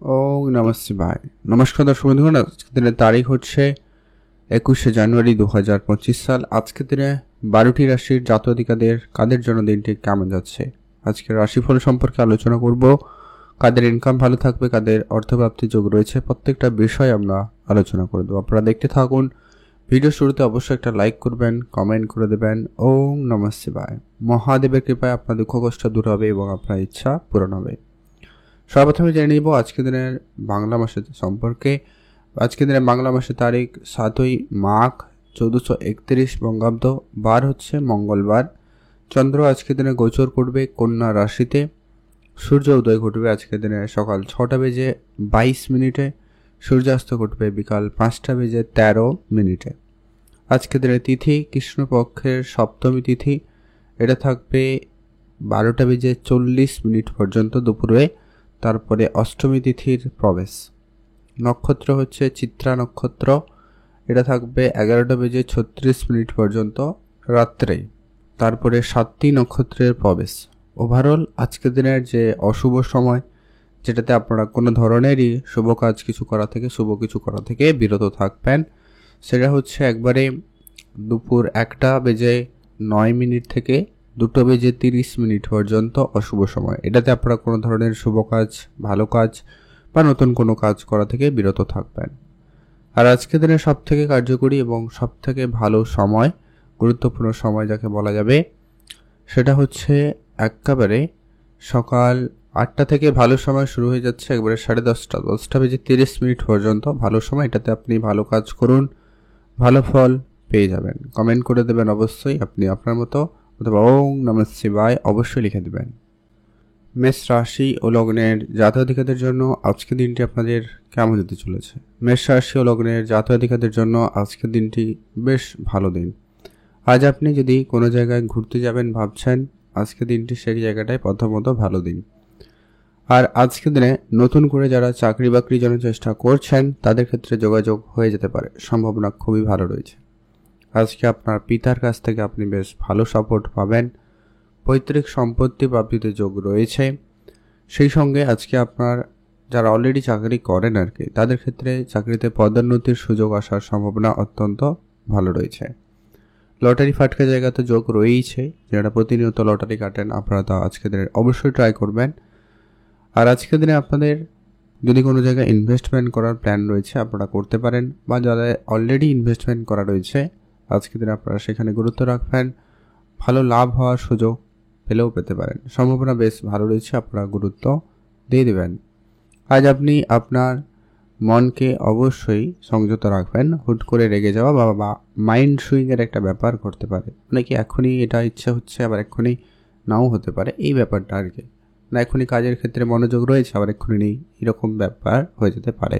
ওম নমঃ শিবায়। নমস্কার দর্শক বন্ধুগণ, আজকের দিনের তারিখ হচ্ছে 21শে জানুয়ারি 2025 সাল। আজকের দিনে 12টি রাশির জাতক-জাতিকাদের কাদের জন্য দিনটি কেমন যাচ্ছে আজকের রাশিফল সম্পর্কে আলোচনা করব। কাদের ইনকাম ভালো থাকবে, কাদের অর্থপ্রাপ্তির যোগ রয়েছে, প্রত্যেকটা বিষয় আমরা আলোচনা করে দেবো। আপনারা দেখতে থাকুন। ভিডিও শুরুতে অবশ্যই একটা লাইক করবেন, কমেন্ট করে দেবেন। ওম নমঃ শিবায়। মহাদেবের কৃপায় আপনার দুঃখ কষ্ট দূর হবে এবং আপনার ইচ্ছা পূরণ হবে। সর্বপ্রথমে জেনে নিব আজকের দিনের বাংলা মাসের সম্পর্কে। আজকের দিনের বাংলা মাসের তারিখ 7ই মাঘ 1431 বঙ্গাব্দ। বার হচ্ছে মঙ্গলবার। চন্দ্র আজকের দিনে গোচর করবে কন্যা রাশিতে। সূর্য উদয় ঘটবে আজকের দিনে সকাল 6টা বেজে 22 মিনিটে। সূর্যাস্ত ঘটবে বিকাল 5টা বেজে 13 মিনিটে। আজকের দিনের তিথি কৃষ্ণপক্ষের সপ্তমী তিথি। এটা থাকবে 12টা বেজে 40 মিনিট পর্যন্ত দুপুরে। তারপরে অষ্টমী তিথির প্রবেশ। নক্ষত্র হচ্ছে চিত্রা নক্ষত্র। এটা থাকবে 11টা বেজে 36 মিনিট পর্যন্ত রাত্রে। তারপরে সাতটি নক্ষত্রের প্রবেশ। ওভারঅল আজকের দিনের যে অশুভ সময়, যেটাতে আপনারা কোনো ধরনেরই শুভ কাজ শুভ কিছু করা থেকে বিরত থাকবেন, সেটা হচ্ছে একবারে দুপুর 1টা বেজে 9 মিনিট থেকে 2টো বেজে 30 মিনিট পর্যন্ত অশুভ সময়। এটাতে আপনারা কোনো ধরনের শুভ কাজ, ভালো কাজ বা নতুন কোনো কাজ করা থেকে বিরত থাকবেন। আর আজকের দিনে সবথেকে কার্যকরী এবং সবথেকে ভালো সময়, গুরুত্বপূর্ণ সময় যাকে বলা যাবে, সেটা হচ্ছে একেবারে সকাল 8টা থেকে ভালো সময় শুরু হয়ে যাচ্ছে একবারে 10:30 বেজে 30 মিনিট পর্যন্ত ভালো সময়। এটাতে আপনি ভালো কাজ করুন, ভালো ফল পেয়ে যাবেন। কমেন্ট করে দেবেন অবশ্যই আপনি আপনার মতো, অথবা ওম নমঃ শিবায় অবশ্যই লিখে দেবেন। মেষ রাশি ও লগ্নের জাতক-জাতিকাদের জন্য আজকের দিনটি আপনাদের কেমন যেতে চলেছে? মেষ রাশি ও লগ্নের জাতক-জাতিকাদের জন্য আজকের দিনটি বেশ ভালো দিন। আজ আপনি যদি কোনো জায়গায় ঘুরতে যাবেন ভাবছেন, আজকের দিনটি সেই জায়গাটায় প্রথমত ভালো দিন। আর আজকের দিনে নতুন করে যারা চাকরি বাকরির জন্য চেষ্টা করছেন তাদের ক্ষেত্রে যোগাযোগ হয়ে যেতে পারে, সম্ভাবনা খুবই ভালো রয়েছে। আজকে আপনার পিতার কাছ থেকে আপনি বেশ ভালো সাপোর্ট পাবেন। পৈতৃক সম্পত্তি প্রাপ্তিতে যোগ রয়েছে। সেই সঙ্গে আজকে আপনার যারা অলরেডি চাকরি করেন তাদের ক্ষেত্রে চাকরিতে পদোন্নতির সুযোগ আসার সম্ভাবনা অত্যন্ত ভালো রয়েছে। লটারি ফাটকা জায়গাতে যোগ রয়েছে। যারা প্রতিনিয়ত লটারি কাটেন আপনারা তা আজকের দিনে অবশ্যই ট্রাই করবেন। আর আজকের দিনে আপনাদের যদি কোনো জায়গায় ইনভেস্টমেন্ট করার প্ল্যান রয়েছে আপনারা করতে পারেন, বা যারা অলরেডি ইনভেস্টমেন্ট করা রয়েছে আজকের দিনে আপনারা সেখানে গুরুত্ব রাখবেন। ভালো লাভ হওয়ার সুযোগ পেলেও পেতে পারেন, সম্ভাবনা বেশ ভালো রয়েছে, আপনারা গুরুত্ব দিয়ে দেবেন। আজ আপনি আপনার মনকে অবশ্যই সংযত রাখবেন। হুট করে রেগে যাওয়া বা মাইন্ড সুইংয়ের একটা ব্যাপার ঘটতে পারে, মানে কি এখনই এটা ইচ্ছা হচ্ছে আবার এক্ষুনি নাও হতে পারে, এই ব্যাপারটা না এক্ষুনি কাজের ক্ষেত্রে মনোযোগ রয়েছে আবার এক্ষুনি নেই, এরকম ব্যাপার হয়ে যেতে পারে,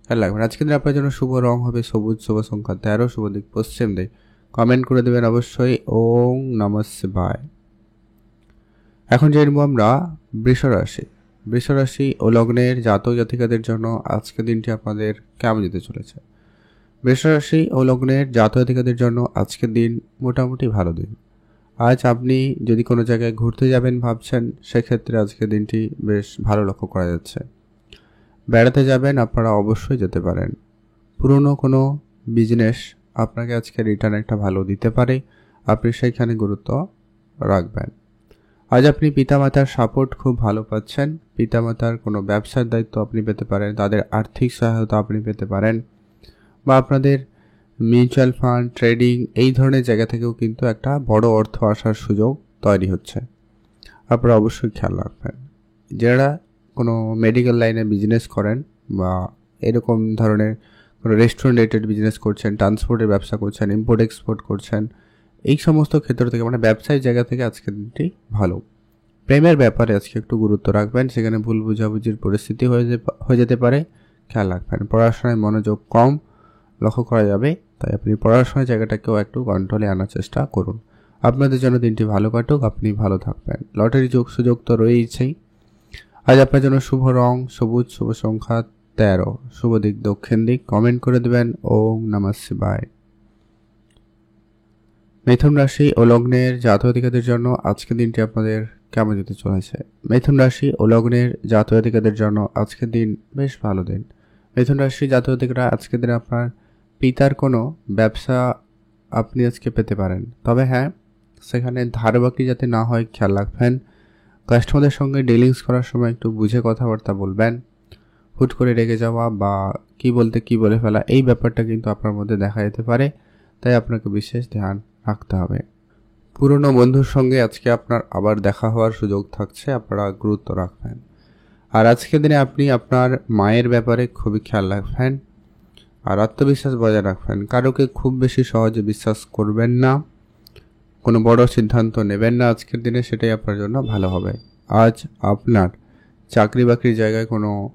খেয়াল রাখবেন। আজকের দিন আপনার জন্য শুভ রং হবে সবুজ, শুভ সংখ্যা 13, শুভ দিক পশ্চিম দিক। কমেন্ট করে দেবেন অবশ্যই ওম নমঃ শিবায়। এখন জেনব আমরা বৃষ রাশি ও লগ্নের জাতক জাতিকাদের জন্য আজকের দিনটি আপনাদের কেমন যেতে চলেছে? বৃষ রাশি ও লগ্নের জাতক জাতিকাদের জন্য আজকের দিন মোটামুটি ভালো দিন। আজ আপনি যদি কোনো জায়গায় ঘুরতে যাবেন ভাবছেন, সেক্ষেত্রে আজকের দিনটি বেশ ভালো লক্ষ্য করা যাচ্ছে। বেড়াতে যাবেন আপনারা অবশ্যই যেতে পারেন। পুরনো কোনো বিজনেস আপনাকে আজকে রিটার্ন একটা ভালো দিতে পারে, আপনি সেইখানে গুরুত্ব রাখবেন। আজ আপনি পিতামাতার সাপোর্ট খুব ভালো পাচ্ছেন। পিতামাতার কোনো ব্যবসার দায়িত্ব আপনি পেতে পারেন, তাদের আর্থিক সহায়তা আপনি পেতে পারেন, বা আপনাদের মিউচুয়াল ফান্ড, ট্রেডিং এই ধরনের জায়গা থেকেও কিন্তু একটা বড় অর্থ আসার সুযোগ তৈরি হচ্ছে, আপনারা অবশ্যই খেয়াল রাখবেন। যারা কোনো মেডিকেল লাইনে বিজনেস করেন বা এরকম ধরনের কোনো রেস্টুরেন্ট রিলেটেড বিজনেস করছেন, ট্রান্সপোর্টের ব্যবসা করছেন, ইম্পোর্ট এক্সপোর্ট করছেন, এই সমস্ত ক্ষেত্র থেকে মানে ব্যবসায়িক জায়গা থেকে আজকের দিনটি ভালো। প্রেমের ব্যাপারে আজকে একটু গুরুত্ব রাখবেন, সেখানে ভুল বুঝাবুঝির পরিস্থিতি হয়ে যেতে পারে, খেয়াল রাখবেন। পড়াশোনায় মনোযোগ কম লক্ষ্য করা যাবে, তাই আপনি পড়াশোনার জায়গাটাকেও একটু কন্ট্রোলে আনার চেষ্টা করুন। আপনাদের জন্য দিনটি ভালো কাটুক, আপনি ভালো থাকবেন। লটারি সুযোগ তো রয়েছেই। আজ আপনার জন্য শুভ রং সবুজ, শুভ সংখ্যা 13, শুভ দিক দক্ষিণ দিক। কমেন্ট করে দেবেন ওম নমঃ শিবায়। মিথুন রাশি ও লগ্নের জাতক জাতিকাদের জন্য আজকের দিনটি আপনাদের কেমন যেতে চলেছে। মিথুন রাশি ও লগ্নের জাতক-জাতিকাদের জন্য আজকের দিন বেশ ভালো দিন। মিথুন রাশি জাতক-জাতিকারা আজকের দিনে আপনার পিতার কোনো ব্যবসা আপনি আজকে পেতে পারেন। তবে হ্যাঁ, সেখানে ধার বাকি যাতে না হয় খেয়াল রাখবেন। কাস্টমারদের সঙ্গে ডিলিংস করার সময় একটু বুঝে কথাবার্তা বলবেন। হুট করে রেগে যাওয়া বা কি বলতে কি বলে ফেলা, এই ব্যাপারটা কিন্তু আপনার মধ্যে দেখা যেতে পারে, তাই আপনাকে বিশেষ ধ্যান রাখতে হবে। পুরনো বন্ধুর সঙ্গে আজকে আপনার আবার দেখা হওয়ার সুযোগ থাকছে, আপনারা গুরুত্ব রাখবেন। আর আজকের দিনে আপনি আপনার মায়ের ব্যাপারে খুবই খেয়াল রাখবেন আর আত্মবিশ্বাস বজায় রাখবেন। কারোকে খুব বেশি সহজে বিশ্বাস করবেন না, কোনো বড় সিদ্ধান্ত নেবেন না আজকের দিনে, সেটাই আপনার জন্য ভালো হবে। আজ আপনার চাকরি বাকরির জায়গায় কোনো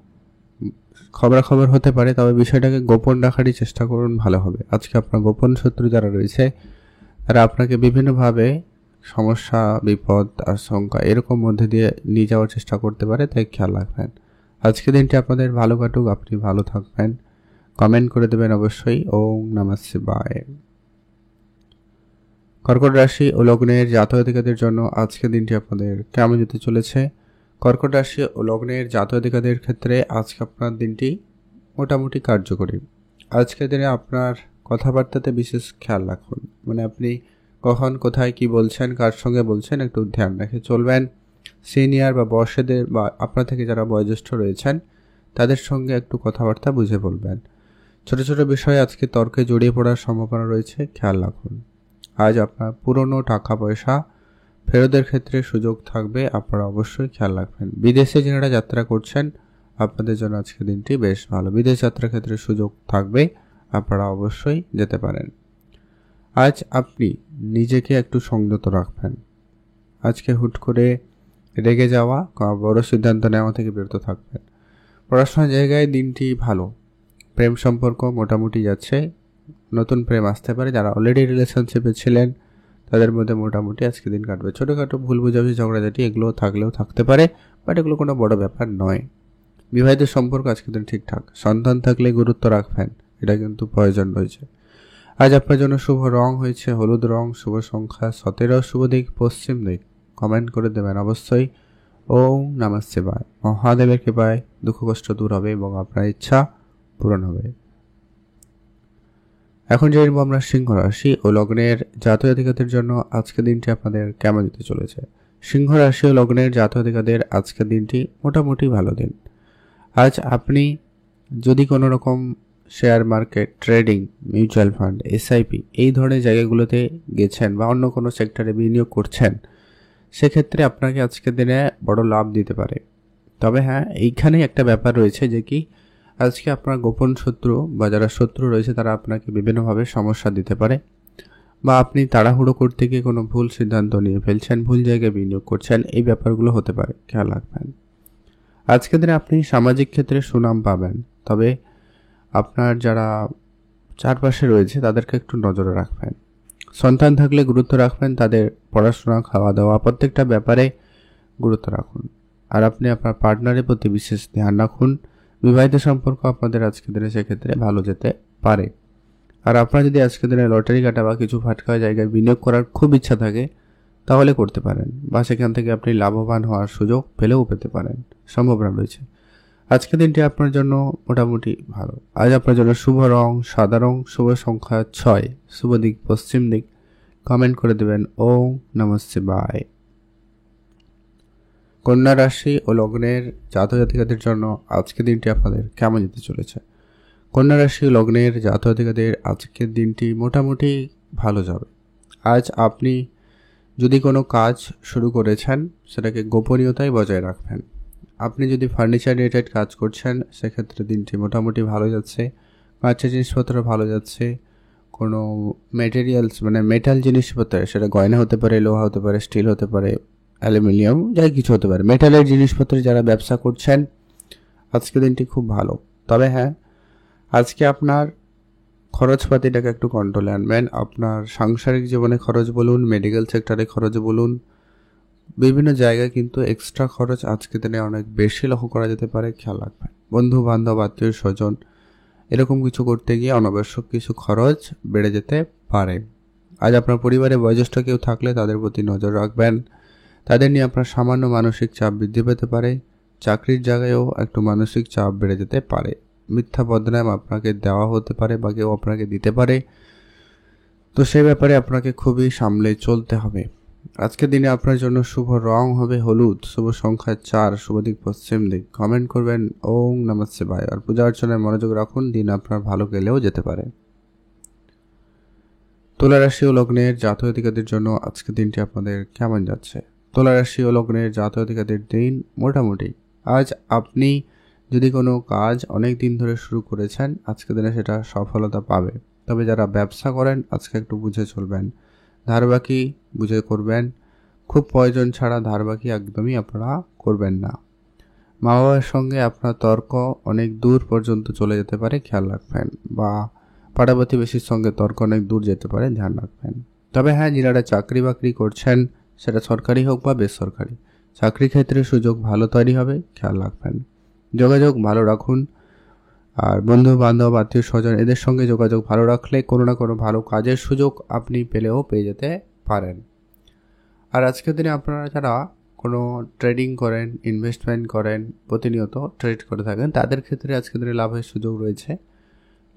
খবরাখবর হতে পারে, তবে বিষয়টাকে গোপন রাখারই চেষ্টা করুন, ভালো হবে। আজকে আপনার গোপন শত্রু যারা রয়েছে তারা আপনাকে বিভিন্নভাবে সমস্যা, বিপদ, আশঙ্কা এরকম মধ্যে দিয়ে নিয়ে যাওয়ার চেষ্টা করতে পারে, তাই খেয়াল রাখবেন। আজকে দিনটি আপনাদের ভালো কাটুক, আপনি ভালো থাকবেন। কমেন্ট করে দেবেন অবশ্যই। ওম নমঃ শিবায়। কর্কট রাশি ও লগ্নের জাতক-জাতিকাদের জন্য আজকের দিনটি আপনাদের কেমন যেতে চলেছে। কর্কট রাশি ও লগ্নের জাতক-জাতিকাদের ক্ষেত্রে আজকে আপনার দিনটি মোটামুটি কার্যকরী। আজকের দিনে আপনার কথাবার্তাতে বিশেষ খেয়াল রাখুন, মানে আপনি কখন কোথায় কি বলছেন, কার সঙ্গে বলছেন, একটু ধ্যান রেখে চলবেন। সিনিয়র বা বড়দের বা আপনার থেকে যারা বয়োজ্যেষ্ঠ রয়েছেন তাদের সঙ্গে একটু কথাবার্তা বুঝে বলবেন। ছোট ছোট বিষয়ে আজকে তর্কে জড়িয়ে পড়ার সম্ভাবনা রয়েছে, খেয়াল রাখুন। আজ আপনার পুরনো টাকা পয়সা ফেরতের ক্ষেত্রে সুযোগ থাকবে, আপনারা অবশ্যই খেয়াল রাখবেন। বিদেশে যারা যাত্রা করছেন আপনাদের জন্য আজকে দিনটি বেশ ভালো। বিদেশ যাত্রার ক্ষেত্রে সুযোগ থাকবে, আপনারা অবশ্যই যেতে পারেন। আজ আপনি নিজেকে একটু সংযত রাখবেন। আজকে হুট করে রেগে যাওয়া, বড় সিদ্ধান্ত নেওয়া থেকে বিরত থাকবেন। পড়াশোনার জায়গায় দিনটি ভালো। প্রেম সম্পর্ক মোটামুটি যাচ্ছে, নতুন প্রেম আসতে পারে। যারা অলরেডি রিলেশনশিপে ছিলেন তাদের মধ্যে মোটামুটি আজকে দিন কাটবে। ছোটোখাটো ভুল বুঝাবুঝি, ঝগড়াঝাটি এগুলো থাকলেও থাকতে পারে, বাট এগুলো কোনো বড় ব্যাপার নয়। বিবাহিত সম্পর্ক আজকে দিন ঠিকঠাক। সন্তান থাকলে গুরুত্ব রাখবেন, এটা কিন্তু প্রয়োজন রয়েছে। আজ আপনার জন্য শুভ রং হয়েছে হলুদ রং, শুভ সংখ্যা 17, শুভ দিক পশ্চিম দিক। কমেন্ট করে দেবেন অবশ্যই। ওম নমঃ শিবায়। মহাদেবের কৃপায় দুঃখ কষ্ট দূর হবে এবং আপনার ইচ্ছা পূরণ হবে। এখন জানবো আমরা সিংহ রাশি ও লগ্নের জাতক-জাতিকাদের জন্য আজকের দিনটি আপনাদের কেমন যেতে চলেছে। সিংহ রাশি ও লগ্নের জাতক-জাতিকাদের আজকের দিনটি মোটামুটি ভালো দিন। আজ আপনি যদি কোনো রকম share market, trading, mutual fund, SIP এই ধরনের জায়গাগুলোতে গেছেন বা অন্য কোনো সেক্টরে বিনিয়োগ করছেন, সেক্ষেত্রে আপনাকে আজকের দিনে বড় লাভ দিতে পারে। তবে হ্যাঁ, এইখানেই একটা ব্যাপার রয়েছে যে কি আজকে আপনার গোপন শত্রু বা যারা শত্রু রয়েছে তারা আপনাকে বিভিন্নভাবে সমস্যা দিতে পারে, বা আপনি তাড়াহুড়ো করতে গিয়ে কোনো ভুল সিদ্ধান্ত নিয়ে ফেলছেন, ভুল জায়গায় বিনিয়োগ করছেন, এই ব্যাপারগুলো হতে পারে, খেয়াল রাখবেন। আজকের দিনে আপনি সামাজিক ক্ষেত্রে সুনাম পাবেন, তবে আপনার যারা চারপাশে রয়েছে তাদেরকে একটু নজরে রাখবেন। সন্তান থাকলে গুরুত্ব রাখবেন, তাদের পড়াশোনা, খাওয়া দাওয়া প্রত্যেকটা ব্যাপারে গুরুত্ব রাখুন। আর আপনি আপনার পার্টনারের প্রতি বিশেষ ধ্যান রাখুন। বিবাহিত সম্পর্ক আপনাদের আজকের দিনে সেক্ষেত্রে ভালো যেতে পারে। আর আপনার যদি আজকের দিনে লটারি কাটা বা কিছু ফাটকা জায়গায় বিনিয়োগ করার খুব ইচ্ছা থাকে তাহলে করতে পারেন, বা সেখান থেকে আপনি লাভবান হওয়ার সুযোগ পেলেও পেতে পারেন, সম্ভাবনা রয়েছে। আজকের দিনটি আপনার জন্য মোটামুটি ভালো। আজ আপনার জন্য শুভ রং সাদা রং, শুভ সংখ্যা 6, শুভ দিক পশ্চিম দিক। কমেন্ট করে দেবেন ওম নমঃ শিবায়। কন্যা রাশি ও লগ্নের জাতক-জাতিকাদের জন্য আজকের দিনটি আপনাদের কেমন যেতে চলেছে। কন্যা রাশি ও লগ্নের জাতক-জাতিকাদের আজকের দিনটি মোটামুটি ভালো যাবে। আজ আপনি যদি কোনো কাজ শুরু করেছেন সেটাকে গোপনীয়তায় বজায় রাখবেন। আপনি যদি ফার্নিচার রিলেটেড কাজ করছেন সেক্ষেত্রে দিনটি মোটামুটি ভালো যাচ্ছে। কাঁচের জিনিসপত্র ভালো যাচ্ছে। কোনো মেটেরিয়ালস মানে মেটাল জিনিসপত্র, সেটা গয়না হতে পারে, লোহা হতে পারে, স্টিল হতে পারে, অ্যালুমিনিয়াম, যাই কিছু হতে পারে, মেটালের জিনিসপত্রে যারা ব্যবসা করছেন আজকে দিনটি খুব ভালো। তবে হ্যাঁ, আজকে আপনার খরচপাতিটাকে একটু কন্ট্রোলে আনবেন। আপনার সাংসারিক জীবনে খরচ বলুন, মেডিকেল সেক্টরে খরচ বলুন, বিভিন্ন জায়গায় কিন্তু এক্সট্রা খরচ আজকে দিনে অনেক বেশি লক্ষ্য করা যেতে পারে, খেয়াল রাখবেন। বন্ধু বান্ধব, আত্মীয় স্বজন এরকম কিছু করতে গিয়ে অনাবশ্যক কিছু খরচ বেড়ে যেতে পারে। আজ আপনার পরিবারে বয়োজ্যেষ্ঠ কেউ থাকলে তাদের প্রতি নজর রাখবেন, তাদের নিয়ে আপনার সামান্য মানসিক চাপ বৃদ্ধি পেতে পারে। চাকরির জায়গায়ও একটু মানসিক চাপ বেড়ে যেতে পারে। মিথ্যা বদনাম আপনাকে দেওয়া হতে পারে বা কেউ আপনাকে দিতে পারে, তো সেই ব্যাপারে আপনাকে খুবই সামলে চলতে হবে। আজকের দিনে আপনার জন্য শুভ রং হবে হলুদ, শুভ সংখ্যা 4, শুভ দিক পশ্চিম দিক। কমেন্ট করবেন ওং নমঃ শিবায়। আর পূজা অর্চনায় মনোযোগ রাখুন, দিন আপনার ভালো গেলেও যেতে পারে। তুলা রাশি ও লগ্নের জাতক জাতিকাদের জন্য আজকের দিনটি আপনাদের কেমন যাচ্ছে? তুলা রাশি ও লগ্নের জাতক জাতিকাদের দিন মোটামুটি। আজ আপনি যদি কোনো কাজ অনেক দিন ধরে শুরু করেছেন, আজকের দিনে সেটা সফলতা পাবে। তবে যারা ব্যবসা করেন আজকে একটু বুঝে চলবেন, ধারবাকি বুঝে করবেন। খুব প্রয়োজন ছাড়া ধারবাকি একদমই আপনারা করবেন না। মা বাবার সঙ্গে আপনার তর্ক অনেক দূর পর্যন্ত চলে যেতে পারে, খেয়াল রাখবেন। বা পাড়া প্রতিবেশীর সঙ্গে তর্ক অনেক দূর যেতে পারে, ধ্যান রাখবেন। তবে হ্যাঁ, যারা চাকরি বাকরি করছেন, সেটা সরকারি হোক বা বেসরকারি, চাকরি ক্ষেত্রে সুযোগ ভালো তৈরি হবে, খেয়াল রাখবেন। যোগাযোগ ভালো রাখুন। আর বন্ধু বান্ধব আত্মীয় স্বজন এদের সঙ্গে যোগাযোগ ভালো রাখলে কোনো না কোনো ভালো কাজের সুযোগ আপনি পেয়ে যেতে পারেন। আর আজকের দিনে আপনারা যারা কোনো ট্রেডিং করেন, ইনভেস্টমেন্ট করেন, প্রতিনিয়ত ট্রেড করে থাকেন, তাদের ক্ষেত্রে আজকের দিনে লাভের সুযোগ রয়েছে।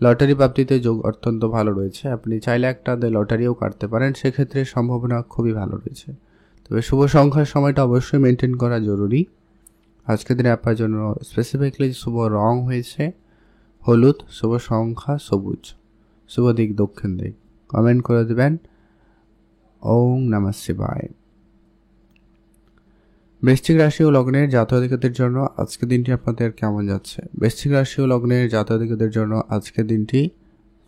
লটারি প্রাপ্তিতে যোগ অত্যন্ত ভালো রয়েছে। আপনি চাইলে একটা লটারিও কাটতে পারেন, সেক্ষেত্রে সম্ভাবনা খুবই ভালো রয়েছে। তবে শুভ সংখ্যার সময়টা অবশ্যই মেনটেন করা জরুরি। আজকের দিনে আপনার জন্য স্পেসিফিকলি শুভ রং হয়েছে হলুদ, শুভ সংখ্যা সবুজ, শুভ দিক দক্ষিণ দিক। কমেন্ট করে দেবেন ওং নমঃ শিবায়। বৃশ্চিক রাশি ও লগ্নের জাতক জাতিকাদের জন্য আজকের দিনটি আপনাদের কেমন যাচ্ছে? বৃশ্চিক রাশি ও লগ্নের জাতক জাতিকাদের জন্য আজকের দিনটি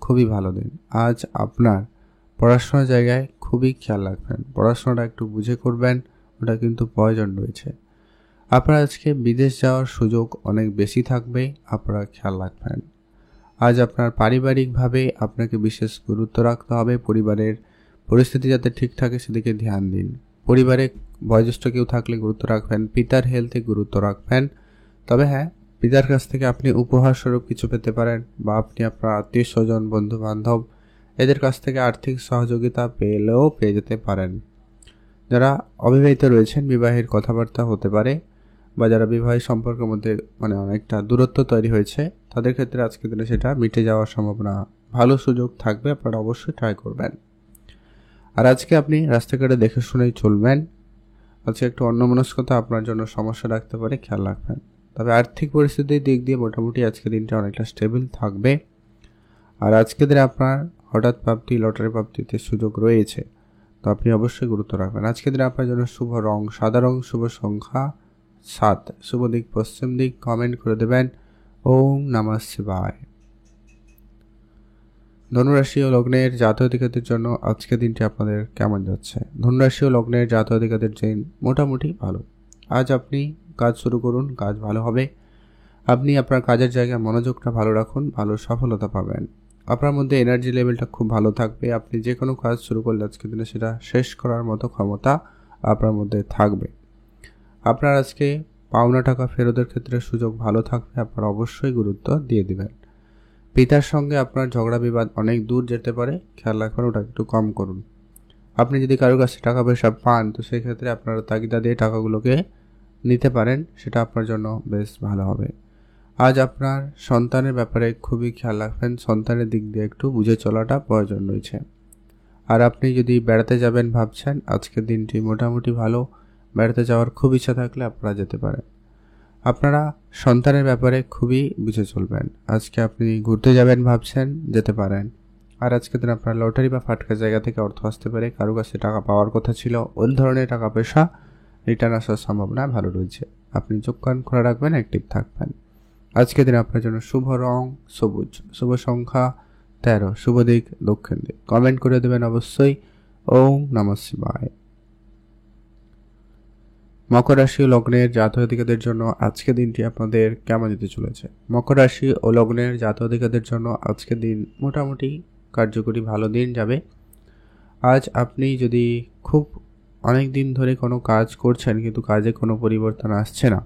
খুবই ভালো দিন। আজ আপনার পড়াশোনার জায়গায় খুবই খেয়াল রাখবেন, পড়াশোনাটা একটু বুঝে করবেন, ওটা কিন্তু প্রয়োজন রয়েছে। আপনার আজকে বিদেশ যাওয়ার সুযোগ অনেক বেশি থাকবে, আপনারা খেয়াল রাখবেন। আজ আপনার পারিবারিকভাবে আপনাকে বিশেষ গুরুত্ব রাখতে হবে। পরিবারের পরিস্থিতি যাতে ঠিক থাকে সেদিকে ধ্যান দিন। পরিবারে বয়োজ্যেষ্ঠ কেউ থাকলে গুরুত্ব রাখবেন, পিতার হেলথে গুরুত্ব রাখবেন। তবে হ্যাঁ, পিতার কাছ থেকে আপনি উপহার স্বরূপ কিছু পেতে পারেন, বা আপনি আপনার আত্মীয় স্বজন বন্ধু বান্ধব এদের কাছ থেকে আর্থিক সহযোগিতা পেয়ে যেতে পারেন। যারা অবিবাহিত রয়েছেন, বিবাহের কথাবার্তা হতে পারে, বা যারা বিবাহের সম্পর্কের মধ্যে অনেকটা দূরত্ব তৈরি হয়েছে, তাদের ক্ষেত্রে আজকের দিনে সেটা মিটে যাওয়ার সম্ভাবনা, ভালো সুযোগ থাকবে, আপনারা অবশ্যই ট্রাই করবেন। আর আজকে আপনি রাস্তাঘাটে দেখে শুনেই চলবেন। আজকে একটু অন্যমনস্কতা আপনার জন্য সমস্যা রাখতে পারে, খেয়াল রাখবেন। তবে আর্থিক পরিস্থিতির দিক দিয়ে মোটামুটি আজকের দিনটা অনেকটা স্টেবল থাকবে। আর আজকের দিনে আপনার হঠাৎ প্রাপ্তি, লটারি প্রাপ্তিতে সুযোগ রয়েছে, তো আপনি অবশ্যই গুরুত্ব রাখবেন। আজকের দিনে আপনার জন্য শুভ রং সাদা রং, শুভ সংখ্যা 7, শুভ দিক পশ্চিম দিক। কমেন্ট করে দেবেন ওং নমঃ শিবায়। ধনুরাশি ও লগ্নের জাতক জাতিকাদের জন্য আজকের দিনটি আপনাদের কেমন যাচ্ছে? ধনুরাশি ও লগ্নের জাতক জাতিকাদের দিন মোটামুটি ভালো। আজ আপনি কাজ শুরু করুন, কাজ ভালো হবে। আপনি আপনার কাজের জায়গায় মনোযোগটা ভালো রাখুন, ভালো সফলতা পাবেন। আপনার মধ্যে এনার্জি লেভেলটা খুব ভালো থাকবে। আপনি যে কোনো কাজ শুরু করলে আজকের দিনে সেটা শেষ করার মতো ক্ষমতা আপনার মধ্যে থাকবে। আপনার আজকে পাওনা টাকা ফেরতের ক্ষেত্রে সুযোগ ভালো থাকবে, আপনারা অবশ্যই গুরুত্ব দিয়ে দিবেন। পিতার সঙ্গে আপনার ঝগড়া বিবাদ অনেক দূর যেতে পারে, খেয়াল রাখবেন, ওটা একটু কম করুন। আপনি যদি কারোর কাছে টাকা পয়সা পান, তো সেক্ষেত্রে আপনারা তাগিদা দিয়ে টাকাগুলোকে নিতে পারেন, সেটা আপনার জন্য বেশ ভালো হবে। আজ আপনার সন্তানের ব্যাপারে খুবই খেয়াল রাখবেন, সন্তানের দিক দিয়ে একটু বুঝে চলাটা প্রয়োজন রয়েছে। আর আপনি যদি বেড়াতে যাবেন ভাবছেন, আজকের দিনটি মোটামুটি ভালো। বেড়াতে যাওয়ার খুব ইচ্ছা থাকলে আপনারা যেতে পারেন। আপনারা সন্তানের ব্যাপারে খুবই বুঝে চলবেন। আজকে আপনি ঘুরতে যাবেন ভাবছেন, যেতে পারেন। আর আজকের দিন আপনার লটারি বা ফাটকা জায়গা থেকে অর্থ আসতে পারে, কারো কাছে টাকা পাওয়ার কথা ছিল, ওই ধরনের টাকা পয়সা রিটার্ন আসার সম্ভাবনা ভালো রয়েছে। আপনি চোখ কান খোলা রাখবেন, অ্যাক্টিভ থাকবেন। আজকের দিন আপনার জন্য শুভ রং সবুজ, শুভ সংখ্যা 13, শুভ দিক দক্ষিণ দিক। কমেন্ট করে দেবেন অবশ্যই ওং নমঃ শিবায়। মকর রাশি ও লগ্নের জাতক জাতিকাদের জন্য আজকের দিনটি আপনাদের কেমন যেতে চলেছে? মকর রাশি ও লগ্নের জাতক জাতিকাদের জন্য আজকের দিন মোটামুটি কার্যকরী ভালো দিন যাবে। আজ আপনি যদি খুব অনেক দিন ধরে কোনো কাজ করছেন কিন্তু কাজে কোনো পরিবর্তন আসছে না,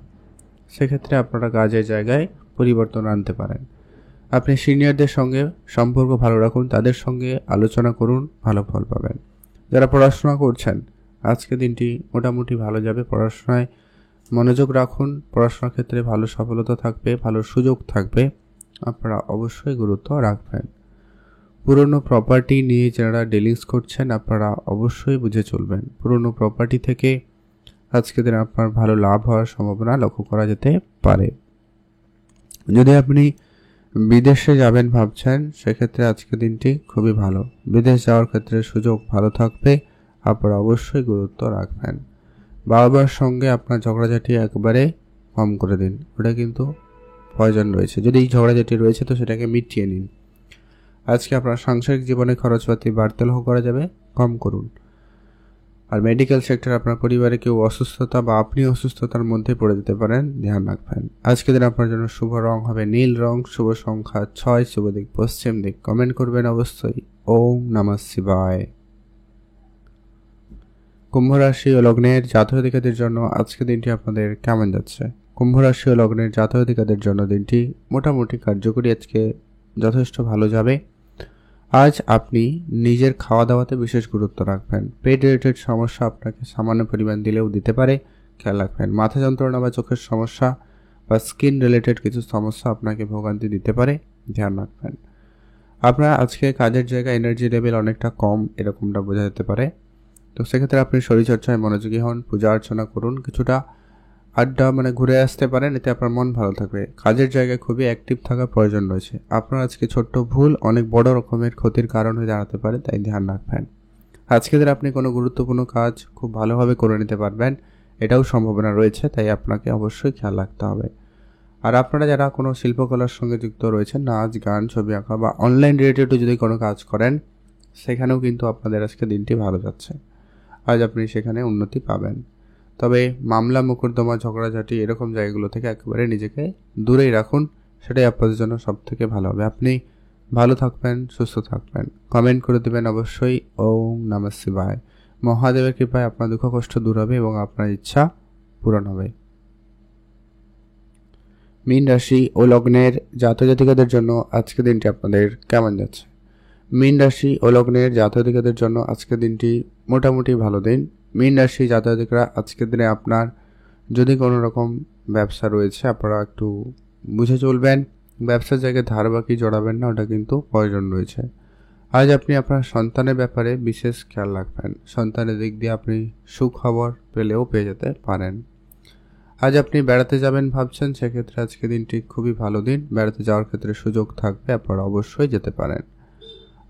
সেক্ষেত্রে আপনারা কাজের জায়গায় পরিবর্তন আনতে পারেন। আপনি সিনিয়রদের সঙ্গে সম্পর্ক ভালো রাখুন, তাদের সঙ্গে আলোচনা করুন, ভালো ফল পাবেন। যারা পড়াশোনা করছেন, আজকে দিনটি মোটামুটি ভালো যাবে। পড়াশোনায় মনোযোগ রাখুন, পড়াশোনার ক্ষেত্রে ভালো সফলতা থাকবে, ভালো সুযোগ থাকবে, আপনারা অবশ্যই গুরুত্ব রাখবেন। পুরনো প্রপার্টি নিয়ে যারা ডিলিংস করছেন আপনারা অবশ্যই বুঝে চলবেন। পুরনো প্রপার্টি থেকে আজকে দিনে আপনার ভালো লাভ হওয়ার সম্ভাবনা লক্ষ্য করা যেতে পারে। যদি আপনি বিদেশে যাবেন ভাবছেন, সেক্ষেত্রে আজকের দিনটি খুবই ভালো। বিদেশ যাওয়ার ক্ষেত্রে সুযোগ ভালো থাকবে, আপনারা অবশ্যই গুরুত্ব রাখবেন। বাবার সঙ্গে আপনার ঝগড়াঝাটি একবারে কম করে দিন, ওটা কিন্তু প্রয়োজন রয়েছে। যদি এই ঝগড়াঝাটি রয়েছে তো সেটাকে মিটিয়ে নিন। আজকে আপনার সাংসারিক জীবনে খরচপাতি বাড়তে লক্ষ্য করা যাবে, কম করুন। আর মেডিকেল সেক্টর আপনার পরিবারে কেউ অসুস্থতা বা আপনি অসুস্থতার মধ্যে পড়ে যেতে পারেন, ধ্যান রাখবেন। আজকে দিন আপনার জন্য শুভ রং হবে নীল রং, শুভ সংখ্যা 6, শুভ দিক পশ্চিম দিক। কমেন্ট করবেন অবশ্যই। ওম নমঃ শিবায়। কুম্ভ রাশি ও লগ্নের জাতক-জাতিকাদের জন্য আজকে দিনটি আপনাদের কেমন যাচ্ছে? কুম্ভ রাশি ও লগ্নের জাতক-জাতিকাদের জন্য দিনটি মোটামুটি কার্যকরী, আজকে যথেষ্ট ভালো যাবে। আজ আপনি নিজের খাওয়া দাওয়াতে বিশেষ গুরুত্ব রাখবেন। পেট রিলেটেড সমস্যা আপনাকে সামান্য পরিমাণ দিলেও দিতে পারে, খেয়াল রাখবেন। মাথা যন্ত্রণা বা চোখের সমস্যা বা স্কিন রিলেটেড কিছু সমস্যা আপনাকে ভোগান্তি দিতে পারে, ধ্যান রাখবেন। আপনার আজকে কাজের জায়গায় এনার্জি লেভেল অনেকটা কম, এরকমটা বোঝা যেতে পারে। তো সেক্ষেত্রে আপনি শরীরচর্চায় মনোযোগী হন, পূজা অর্চনা করুন, কিছুটা আড্ডা ঘুরে আসতে পারেন, এতে আপনার মন ভালো থাকবে। কাজের জায়গায় খুবই অ্যাক্টিভ থাকা প্রয়োজন রয়েছে। আপনার আজকে ছোট্ট ভুল অনেক বড় রকমের ক্ষতির কারণ হয়ে দাঁড়াতে পারে, তাই ধ্যান রাখবেন। আজকে দিন আপনি কোনো গুরুত্বপূর্ণ কাজ খুব ভালোভাবে করে নিতে পারবেন, এটাও সম্ভাবনা রয়েছে, তাই আপনাকে অবশ্যই খেয়াল রাখতে হবে। আর আপনারা যারা কোনো শিল্পকলার সঙ্গে যুক্ত রয়েছেন, নাচ গান ছবি আঁকা বা অনলাইন রিলেটেড যদি কোনো কাজ করেন, সেখানেও কিন্তু আপনাদের আজকে দিনটি ভালো যাচ্ছে। আজ আপনি সেখানে উন্নতি পাবেন। তবে মামলা মোকদ্দমা ঝগড়াঝাটি এরকম জায়গাগুলো থেকে একেবারে নিজেকে দূরেই রাখুন, সেটাই আপনাদের জন্য সব থেকে ভালো হবে। আপনি ভালো থাকবেন, সুস্থ থাকবেন। কমেন্ট করে দেবেন অবশ্যই। ওম নমঃ শিবায়। মহাদেবের কৃপায় আপনার দুঃখ কষ্ট দূর হবে এবং আপনার ইচ্ছা পূরণ হবে। মীন রাশি ও লগ্নের জাতক-জাতিকাদের জন্য আজকে দিনটি আপনাদের কেমন যাচ্ছে? মীন রাশি ও লগ্নের জাতক-জাতিকাদের জন্য আজকের দিনটি মোটামুটি ভালো দিন। মীন রাশি জাতক-জাতিকারা আজকের দিনে আপনার যদি কোনো রকম ব্যবসা রয়েছে আপনারা একটু বুঝে চলবেন। ব্যবসার জায়গায় ধার বাকি জড়াবেন না, ওটা কিন্তু প্রয়োজন রয়েছে। আজ আপনি আপনার সন্তানের ব্যাপারে বিশেষ খেয়াল রাখবেন। সন্তানের দিক দিয়ে আপনি সুখবর পেলেও পেয়ে যেতে পারেন। আজ আপনি বেড়াতে যাবেন ভাবছেন, সেক্ষেত্রে আজকে দিনটি খুবই ভালো দিন। বেড়াতে যাওয়ার ক্ষেত্রে সুযোগ থাকবে, আপনারা অবশ্যই যেতে পারেন।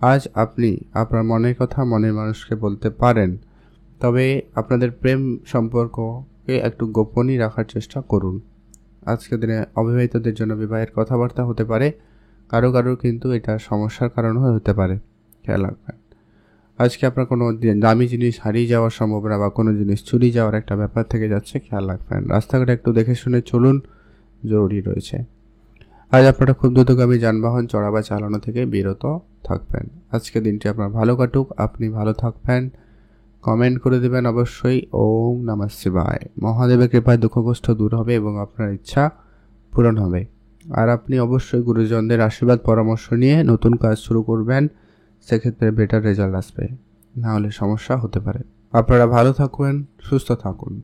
আজ আপনি আপনার মনের কথা মনের মানুষকে বলতে পারেন, তবে আপনাদের প্রেম সম্পর্ককে একটু গোপনই রাখার চেষ্টা করুন। আজকের দিনে অবিবাহিতদের জন্য বিবাহের কথাবার্তা হতে পারে, কারো কিন্তু এটা সমস্যার কারণ হতে পারে, খেয়াল রাখবেন। আজকে আপনার কোনো দামি জিনিস হারিয়ে যাওয়ার সম্ভাবনা বা কোনো জিনিস চুরি যাওয়ার একটা ব্যাপার থেকে যাচ্ছে, খেয়াল রাখবেন। রাস্তাঘাটে একটু দেখে শুনে চলুন, জরুরি রয়েছে। আজ আপনারা খুব দ্রুতগামী যানবাহন চড়া বা চালানো থেকে বিরত থাকবেন। আজকে দিনটি আপনার ভালো কাটুক, আপনি ভালো থাকবেন। কমেন্ট করে দেবেন অবশ্যই। ওম নমঃ শিবায়। মহাদেবের কৃপায় দুঃখ কষ্ট দূর হবে এবং আপনার ইচ্ছা পূরণ হবে। আর আপনি অবশ্যই গুরুজনদের আশীর্বাদ পরামর্শ নিয়ে নতুন কাজ শুরু করবেন, সেক্ষেত্রে বেটার রেজাল্ট আসবে, না হলে সমস্যা হতে পারে। আপনারা ভালো থাকুন, সুস্থ থাকুন।